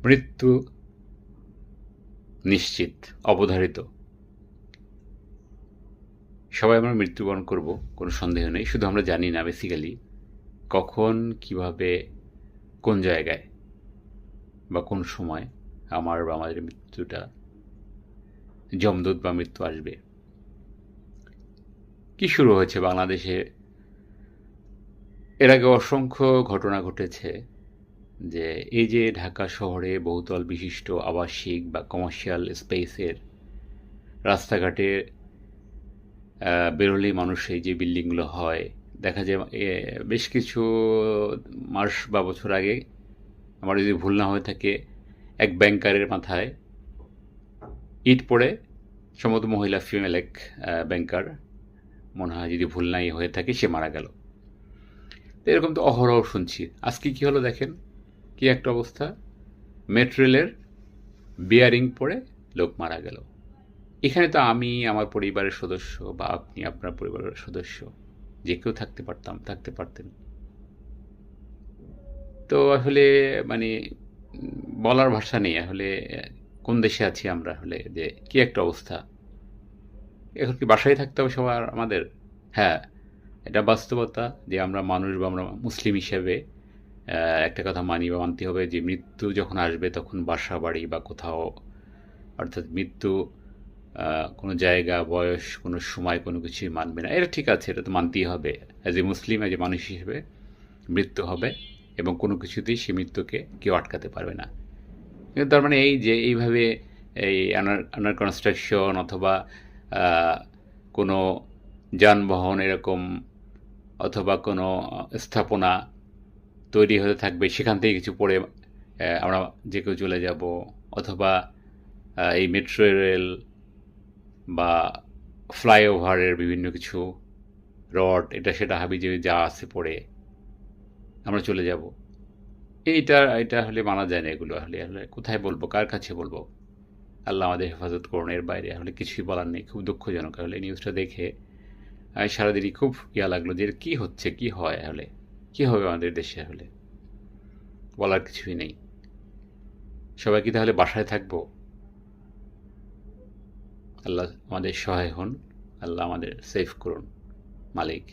মৃত্যু নিশ্চিত, অবধারিত। সবাই আমরা মৃত্যুবরণ করব, কোনো সন্দেহ নেই। শুধু আমরা জানি না বেসিক্যালি কখন, কিভাবে, কোন জায়গায় বা কোন সময় আমার বা আমাদের মৃত্যুটা, যমদূত বা মৃত্যু আসবে। কি শুরু হয়েছে বাংলাদেশে? এর আগে অসংখ্য ঘটনা ঘটেছে যে এই যে ঢাকা শহরে বহুতল বিশিষ্ট আবাসিক বা কমার্শিয়াল স্পেসের রাস্তাঘাটে বেরোলেই মানুষ এই যে বিল্ডিংগুলো হয়, দেখা যায় বেশ কিছু মাস বা বছর আগে, আমার যদি ভুল না হয়ে থাকে, এক ব্যাংকারের মাথায় ইট পড়ে, সম্ভবত মহিলা, ফিমেল এক ব্যাংকার মনে হয়, যদি ভুল নাই হয়ে থাকে, সে মারা গেল। তো এরকম তো অহরহ শুনছি। আজকে কি হলো দেখেন, কি একটা অবস্থা, মেট্রো রেলের বিয়ারিং পড়ে লোক মারা গেল। এখানে তো আমি, আমার পরিবারের সদস্য, বা আপনি আপনার পরিবারের সদস্য, যে কেউ থাকতে পারতেন। তো আসলে মানে বলার ভাষা নেই আসলে, কোন দেশে আছি আমরা আসলে, যে কি একটা অবস্থা। এখন কি বাসায় থাকতে হবে সবার আমাদের? হ্যাঁ, এটা বাস্তবতা যে আমরা মানুষ বা আমরা মুসলিম হিসেবে একটা কথা মানি বা মানতে হবে যে মৃত্যু যখন আসবে তখন বাসা বাড়ি বা কোথাও, অর্থাৎ মৃত্যু কোনো জায়গা, বয়স, কোনো সময়, কোনো কিছুই মানবে না। এটা ঠিক আছে, এটা তো মানতেই হবে। As a Muslim, as a মানুষ হিসেবে মৃত্যু হবে, এবং কোনো কিছুতেই সে মৃত্যুকে কেউ আটকাতে পারবে না। কিন্তু তার মানে এই যে এইভাবে এই আন্ডার কনস্ট্রাকশন অথবা আহ, কোনো যানবাহন এরকম, অথবা কোনো স্থাপনা তৈরি হতে থাকবে, সেখান থেকে কিছু পড়ে আমরা যে কেউ চলে যাব, অথবা এই মেট্রো রেল বা ফ্লাইওভারের বিভিন্ন কিছু রড, এটা সেটা হাবিজাবি যা আছে পড়ে আমরা চলে যাব। এটা হলে মানা যায় না। এগুলো আসলে আসলে কোথায় বলবো, কার কাছে বলবো? আল্লাহ আমাদের হেফাজত করুন, এর বাইরে আসলে কিছুই বলার নেই। খুব দুঃখজনক আসলে এই নিউজটা দেখে। সারাদিনই খুব লাগলো যে কি হচ্ছে, কি হয় আসলে, কি হবে আমাদের দেশে আসলে, বলার কিছুই নেই। সবাই কি তাহলে বাসায় থাকবো? আল্লাহ আমাদের সহায় হন, আল্লাহ আমাদের সেফ করুন, মালিক।